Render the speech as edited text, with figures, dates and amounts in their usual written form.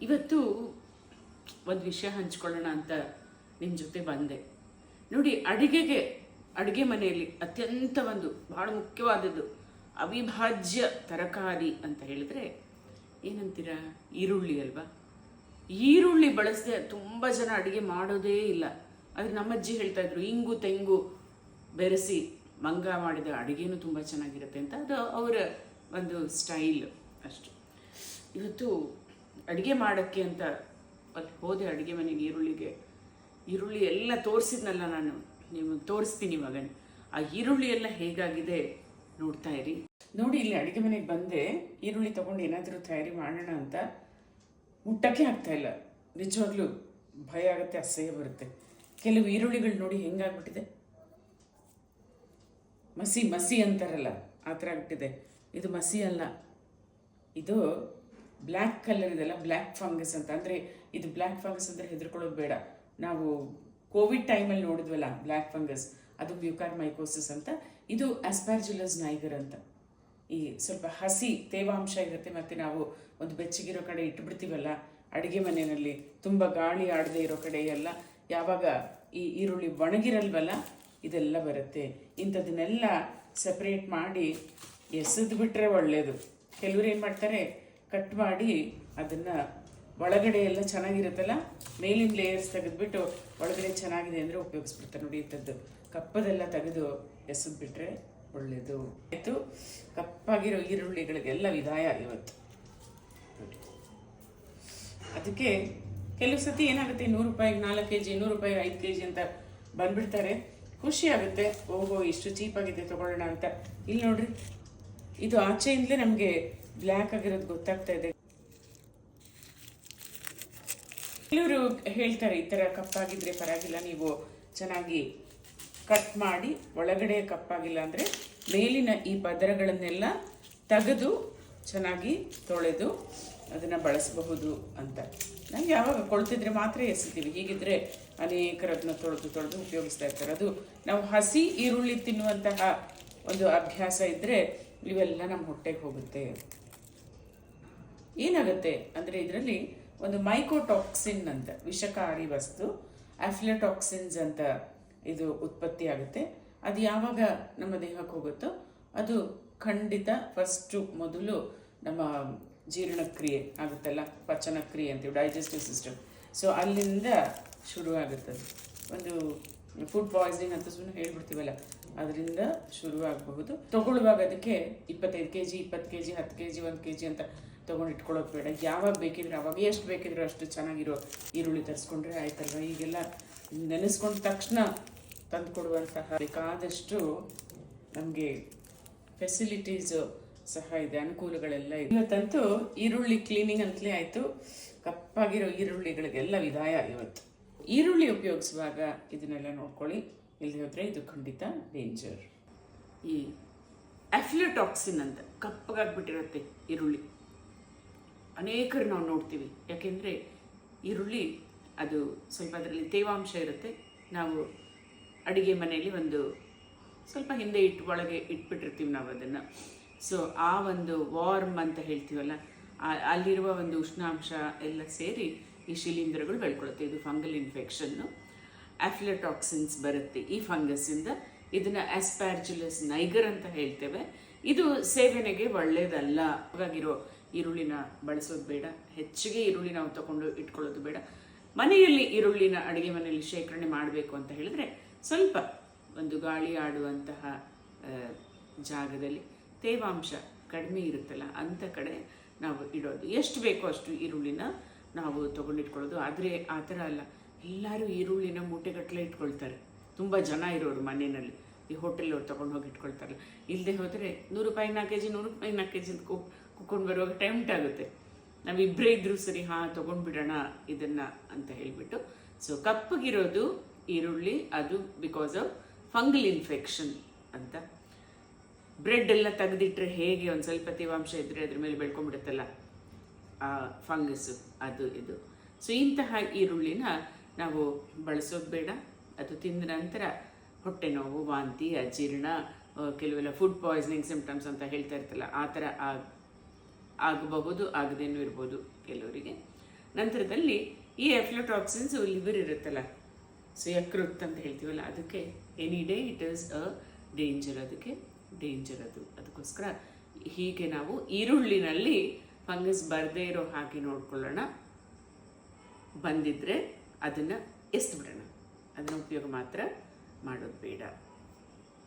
ಇವತ್ತು ಒಂದು ವಿಷಯ ಹಂಚ್ಕೊಳ್ಳೋಣ ಅಂತ ನಿಮ್ಮ ಜೊತೆ ಬಂದೆ. ನೋಡಿ, ಅಡುಗೆ ಮನೆಯಲ್ಲಿ ಅತ್ಯಂತ ಒಂದು ಬಹಳ ಮುಖ್ಯವಾದದ್ದು ಅವಿಭಾಜ್ಯ ತರಕಾರಿ ಅಂತ ಹೇಳಿದ್ರೆ ಏನಂತೀರಾ? ಈರುಳ್ಳಿ ಅಲ್ವಾ? ಈರುಳ್ಳಿ ಬಳಸದೆ ತುಂಬ ಜನ ಅಡುಗೆ ಮಾಡೋದೇ ಇಲ್ಲ. ಆದರೆ ನಮ್ಮಜ್ಜಿ ಹೇಳ್ತಾ ಇದ್ರು, ಇಂಗು ತೆಂಗು ಬೆರೆಸಿ ಮಂಗ ಮಾಡಿದ ಅಡುಗೆನೂ ತುಂಬ ಚೆನ್ನಾಗಿರುತ್ತೆ ಅಂತ. ಅದು ಅವರ ಒಂದು ಸ್ಟೈಲ್ ಅಷ್ಟು. ಇವತ್ತು ಅಡುಗೆ ಮಾಡೋಕ್ಕೆ ಅಂತ ಅಲ್ಲಿ ಹೋದೆ ಅಡುಗೆ ಮನೆಗೆ. ಈರುಳ್ಳಿ ಎಲ್ಲ ತೋರಿಸಿದ್ನಲ್ಲ ನಾನು, ನೀವು ತೋರಿಸ್ತೀನಿ ಇವಾಗ. ಆ ಈರುಳ್ಳಿ ಎಲ್ಲ ಹೇಗಾಗಿದೆ ನೋಡ್ತಾ ಇರಿ. ನೋಡಿ, ಇಲ್ಲಿ ಅಡುಗೆ ಮನೆಗೆ ಬಂದೆ, ಈರುಳ್ಳಿ ತೊಗೊಂಡು ಏನಾದರೂ ತಯಾರಿ ಮಾಡೋಣ ಅಂತ ಮುಟ್ಟಕ್ಕೆ ಆಗ್ತಾ ಇಲ್ಲ. ನಿಜವಾಗ್ಲೂ ಭಯ ಆಗುತ್ತೆ, ಅಸಹ್ಯ ಬರುತ್ತೆ. ಕೆಲವು ಈರುಳ್ಳಿಗಳು ನೋಡಿ ಹೆಂಗಾಗ್ಬಿಟ್ಟಿದೆ, ಮಸಿ ಅಂತಾರಲ್ಲ ಆ ಥರ ಆಗ್ಬಿಟ್ಟಿದೆ. ಇದು ಮಸಿ ಅಲ್ಲ, ಇದು ಬ್ಲ್ಯಾಕ್ ಕಲರ್ ಇದೆಲ್ಲ, ಬ್ಲ್ಯಾಕ್ ಫಂಗಸ್ ಅಂತ. ಅಂದರೆ ಇದು ಬ್ಲ್ಯಾಕ್ ಫಂಗಸ್ ಅಂದರೆ ಹೆದರ್ಕೊಳ್ಳೋದು ಬೇಡ. ನಾವು ಕೋವಿಡ್ ಟೈಮಲ್ಲಿ ನೋಡಿದ್ವಲ್ಲ ಬ್ಲ್ಯಾಕ್ ಫಂಗಸ್, ಅದು ಮ್ಯೂಕಾರ್ಮೈಕೋಸಿಸ್ ಅಂತ. ಇದು ಆಸ್ಪರ್ಜಿಲ್ಲಸ್ ನೈಗರ್ ಅಂತ. ಈ ಸ್ವಲ್ಪ ಹಸಿ ತೇವಾಂಶ ಇರುತ್ತೆ, ಮತ್ತು ನಾವು ಒಂದು ಬೆಚ್ಚಗಿರೋ ಕಡೆ ಇಟ್ಬಿಡ್ತೀವಲ್ಲ ಅಡುಗೆ ಮನೆಯಲ್ಲಿ, ತುಂಬ ಗಾಳಿ ಆಡದೆ ಇರೋ ಕಡೆ ಎಲ್ಲ, ಯಾವಾಗ ಈ ಈರುಳ್ಳಿ ಒಣಗಿರಲ್ವಲ್ಲ ಇದೆಲ್ಲ ಬರುತ್ತೆ. ಇಂಥದನ್ನೆಲ್ಲ ಸಪ್ರೇಟ್ ಮಾಡಿ ಎಸೆದು ಬಿಟ್ಟರೆ ಒಳ್ಳೆಯದು. ಕೆಲವರು ಏನು ಮಾಡ್ತಾರೆ, ಕಟ್ ಮಾಡಿ ಅದನ್ನು ಒಳಗಡೆ ಎಲ್ಲ ಚೆನ್ನಾಗಿರುತ್ತಲ್ಲ, ಮೇಲಿನ ಲೇಯರ್ಸ್ ತೆಗೆದುಬಿಟ್ಟು ಒಳಗಡೆ ಚೆನ್ನಾಗಿದೆ ಅಂದರೆ ಉಪಯೋಗಿಸ್ಬಿಡ್ತಾರೆ. ನೋಡಿ, ಇಂಥದ್ದು ಕಪ್ಪದೆಲ್ಲ ತೆಗೆದು ಎಸೆದು ಬಿಟ್ಟರೆ ಒಳ್ಳೆಯದು. ಆಯಿತು, ಕಪ್ಪಾಗಿರೋ ಈರುಳ್ಳಿಗಳಿಗೆಲ್ಲ ವಿದಾಯ ಇವತ್ತು. ಅದಕ್ಕೆ ಕೆಲವು ಸತಿ ಏನಾಗುತ್ತೆ, 100 ರೂಪಾಯಿಗೆ 4 kg, 100 ರೂಪಾಯಿಗೆ 5 kg ಅಂತ ಬಂದ್ಬಿಡ್ತಾರೆ. ಖುಷಿ ಆಗುತ್ತೆ, ಓಹೋ ಇಷ್ಟು ಚೀಪಾಗಿದೆ ತೊಗೊಳ್ಳೋಣ ಅಂತ. ಇಲ್ಲಿ ನೋಡ್ರಿ, ಇದು ಆಚೆಯಿಂದಲೇ ನಮಗೆ ಬ್ಲ್ಯಾಕ್ ಆಗಿರೋದು ಗೊತ್ತಾಗ್ತಾ ಇದೆ. ಕೆಲವರು ಹೇಳ್ತಾರೆ, ಈ ಥರ ಕಪ್ಪಾಗಿದ್ರೆ ಪರವಾಗಿಲ್ಲ, ನೀವು ಚೆನ್ನಾಗಿ ಕಟ್ ಮಾಡಿ ಒಳಗಡೆ ಕಪ್ಪಾಗಿಲ್ಲ ಅಂದರೆ ಮೇಲಿನ ಈ ಪದರಗಳನ್ನೆಲ್ಲ ತೆಗೆದು ಚೆನ್ನಾಗಿ ತೊಳೆದು ಅದನ್ನು ಬಳಸಬಹುದು ಅಂತ. ನಾವು ಯಾವಾಗ ಕೊಳ್ತಿದ್ರೆ ಮಾತ್ರ ಎಸಿತೀವಿ, ಹೀಗಿದ್ರೆ ಅನೇಕರದನ್ನ ತೊಳೆದು ಉಪಯೋಗಿಸ್ತಾ ಇರ್ತಾರೆ. ಅದು ನಾವು ಹಸಿ ಈರುಳ್ಳಿ ತಿನ್ನುವಂತಹ ಒಂದು ಅಭ್ಯಾಸ ಇದ್ದರೆ ಇವೆಲ್ಲ ನಮ್ಮ ಹೊಟ್ಟೆಗೆ ಹೋಗುತ್ತೆ. ಏನಾಗುತ್ತೆ ಅಂದರೆ ಇದರಲ್ಲಿ ಒಂದು ಮೈಕೋಟಾಕ್ಸಿನ್ ಅಂತ ವಿಷಕಾರಿ ವಸ್ತು, ಆಫ್ಲಟಾಕ್ಸಿನ್ಸ್ ಅಂತ ಇದು ಉತ್ಪತ್ತಿ ಆಗುತ್ತೆ. ಅದು ಯಾವಾಗ ನಮ್ಮ ದೇಹಕ್ಕೆ ಹೋಗುತ್ತೋ ಅದು ಖಂಡಿತ ಫಸ್ಟು ಮೊದಲು ನಮ್ಮ ಜೀರ್ಣಕ್ರಿಯೆ ಆಗುತ್ತಲ್ಲ, ಪಚನಕ್ರಿಯೆ ಅಂತೀವಿ, ಡೈಜೆಸ್ಟಿವ್ ಸಿಸ್ಟಮ್. ಸೊ ಅಲ್ಲಿಂದ ಶುರು ಆಗುತ್ತದೆ. ಒಂದು ಫುಡ್ ಪಾಯ್ಸನಿಂಗ್ ಅಂತ ಸುಮ್ಮನೆ ಹೇಳ್ಬಿಡ್ತೀವಲ್ಲ, ಅದರಿಂದ ಶುರುವಾಗಬಹುದು. ತೊಗೊಳ್ಳುವಾಗ ಅದಕ್ಕೆ 25 kg, 20 kg, 10 kg, 1 kg ಅಂತ ತೊಗೊಂಡು ಇಟ್ಕೊಳ್ಳೋದು ಬೇಡ. ಯಾವಾಗ ಬೇಕಿದ್ರೆ ಅವಾಗ, ಎಷ್ಟು ಬೇಕಿದ್ರೆ ಅಷ್ಟು ಚೆನ್ನಾಗಿರೋ ಈರುಳ್ಳಿ ತರಿಸ್ಕೊಂಡ್ರೆ ಆಯ್ತಲ್ವ. ಈಗೆಲ್ಲ ನೆನೆಸ್ಕೊಂಡ ತಕ್ಷಣ ತಂದು ಕೊಡುವಂತಹ ಬೇಕಾದಷ್ಟು ನಮಗೆ ಫೆಸಿಲಿಟೀಸು ಸಹ ಇದೆ, ಅನುಕೂಲಗಳೆಲ್ಲ ಇದೆ. ಇವತ್ತಂತೂ ಈರುಳ್ಳಿ ಕ್ಲೀನಿಂಗ್ ಅಂತಲೇ ಆಯಿತು. ಕಪ್ಪಾಗಿರೋ ಈರುಳ್ಳಿಗಳಿಗೆಲ್ಲ ವಿದಾಯ ಇವತ್ತು. ಈರುಳ್ಳಿ ಉಪಯೋಗಿಸುವಾಗ ಇದನ್ನೆಲ್ಲ ನೋಡ್ಕೊಳ್ಳಿ, ಇಲ್ಲಿ ಹೋದರೆ ಇದು ಖಂಡಿತ ಡೇಂಜರ್. ಈ ಆಫ್ಲಟಾಕ್ಸಿನ್ ಅಂತ ಕಪ್ಪಗಾಗ್ಬಿಟ್ಟಿರುತ್ತೆ ಈರುಳ್ಳಿ. ಅನೇಕರು ನಾವು ನೋಡ್ತೀವಿ, ಯಾಕೆಂದರೆ ಈರುಳ್ಳಿ ಅದು ಸ್ವಲ್ಪ ಅದರಲ್ಲಿ ತೇವಾಂಶ ಇರುತ್ತೆ. ನಾವು ಅಡುಗೆ ಮನೆಯಲ್ಲಿ ಒಂದು ಸ್ವಲ್ಪ ಹಿಂದೆ ಒಳಗೆ ಇಟ್ಬಿಟ್ಟಿರ್ತೀವಿ ನಾವು ಅದನ್ನು. ಸೊ ಆ ಒಂದು ವಾರ್ಮ್ ಅಂತ ಹೇಳ್ತೀವಲ್ಲ, ಅಲ್ಲಿರುವ ಒಂದು ಉಷ್ಣಾಂಶ ಎಲ್ಲ ಸೇರಿ ಈ ಶಿಲೀಂಧ್ರಗಳು ಬೆಳ್ಕೊಳ್ಳುತ್ತೆ. ಇದು ಫಂಗಲ್ ಇನ್ಫೆಕ್ಷನ್ನು. ಆಫ್ಲಟಾಕ್ಸಿನ್ಸ್ ಬರುತ್ತೆ ಈ ಫಂಗಸ್ಸಿಂದ. ಇದನ್ನು ಆಸ್ಪರ್ಜಿಲ್ಲಸ್ ನೈಗರ್ ಅಂತ ಹೇಳ್ತೇವೆ. ಇದು ಸೇವನೆಗೆ ಒಳ್ಳೆಯದಲ್ಲ. ಹಾಗಾಗಿರೋ ಈರುಳ್ಳಿನ ಬಳಸೋದು ಬೇಡ. ಹೆಚ್ಚಿಗೆ ಈರುಳ್ಳಿ ನಾವು ತಗೊಂಡು ಇಟ್ಕೊಳ್ಳೋದು ಬೇಡ. ಮನೆಯಲ್ಲಿ ಈರುಳ್ಳಿನ ಅಡುಗೆ ಮನೆಯಲ್ಲಿ ಶೇಖರಣೆ ಮಾಡಬೇಕು ಅಂತ ಹೇಳಿದ್ರೆ ಸ್ವಲ್ಪ ಒಂದು ಗಾಳಿ ಆಡುವಂತಹ ಜಾಗದಲ್ಲಿ, ತೇವಾಂಶ ಕಡಿಮೆ ಇರುತ್ತಲ್ಲ ಅಂಥ ಕಡೆ ನಾವು ಇಡೋದು. ಎಷ್ಟು ಬೇಕೋ ಅಷ್ಟು ಈರುಳ್ಳಿನ ನಾವು ತೊಗೊಂಡಿಟ್ಕೊಳ್ಳೋದು. ಆದರೆ ಆ ಥರ ಅಲ್ಲ, ಎಲ್ಲರೂ ಈರುಳ್ಳಿನ ಮೂಟೆಗಟ್ಟಲೆ ಇಟ್ಕೊಳ್ತಾರೆ. ತುಂಬ ಜನ ಇರೋರು ಮನೆಯಲ್ಲಿ, ಈ ಹೋಟೆಲವ್ರು ತೊಗೊಂಡು ಹೋಗಿ ಇಟ್ಕೊಳ್ತಾರಲ್ಲ. ಇಲ್ಲದೆ ಹೋದರೆ 100 ರೂಪಾಯಿ 4 kg, 100 ರೂಪಾಯಿ 4 kg ಅಂತ ಕುಕ್ಕೊಂಡು ಬರುವಾಗ ಟೆಂಪ್ಟ್ ಆಗುತ್ತೆ. ನಾವಿಬ್ಬರೇ ಇದ್ರೂ ಸರಿ, ತೊಗೊಂಡ್ಬಿಡೋಣ ಇದನ್ನು ಅಂತ ಹೇಳಿಬಿಟ್ಟು. ಸೊ ಕಪ್ಪಗಿರೋದು ಈರುಳ್ಳಿ, ಅದು ಬಿಕಾಸ್ ಆಫ್ ಫಂಗಲ್ ಇನ್ಫೆಕ್ಷನ್ ಅಂತ. ಬ್ರೆಡ್ ಎಲ್ಲ ತೆಗೆದಿಟ್ಟರೆ ಹೇಗೆ ಒಂದು ಸ್ವಲ್ಪ ತೇವಾಂಶ ಇದ್ದರೆ ಅದ್ರ ಮೇಲೆ ಬೆಳ್ಕೊಂಡ್ಬಿಡುತ್ತಲ್ಲ ಆ ಫಂಗಸ್ಸು, ಅದು ಇದು. ಸೊ ಇಂತಹ ಈರುಳ್ಳಿನ ನಾವು ಬಳಸೋದು ಬೇಡ. ಅದು ತಿಂದ ನಂತರ ಹೊಟ್ಟೆ ನೋವು, ವಾಂತಿ, ಅಜೀರ್ಣ, ಕೆಲವೆಲ್ಲ ಫುಡ್ ಪಾಯ್ಸನಿಂಗ್ ಸಿಂಪ್ಟಮ್ಸ್ ಅಂತ ಹೇಳ್ತಾ ಇರ್ತಲ್ಲ, ಆ ಥರ ಆಗಬಹುದು, ಆಗದೇನೂ ಇರ್ಬೋದು ಕೆಲವರಿಗೆ. ನಂತರದಲ್ಲಿ ಈ ಎಫ್ಲೋಟಾಕ್ಸಿನ್ಸ್ ಲಿವರ್ ಇರುತ್ತಲ್ಲ, ಸೊ ಯಕೃತ್ ಅಂತ ಹೇಳ್ತೀವಲ್ಲ, ಅದಕ್ಕೆ any day it is a danger, ಅದಕ್ಕೆ ಡೇಂಜರ್ ಅದಕ್ಕೋಸ್ಕರ ಹೀಗೆ ನಾವು ಈರುಳ್ಳಿನಲ್ಲಿ ಫಂಗಸ್ ಬರದೇ ಇರೋ ಹಾಗೆ ನೋಡ್ಕೊಳ್ಳೋಣ. ಬಂದಿದ್ರೆ ಅದನ್ನು ಎಸ್ದು ಬಿಡೋಣ, ಅದನ್ನ ಉಪಯೋಗ ಮಾತ್ರ ಮಾಡೋದು ಬೇಡ.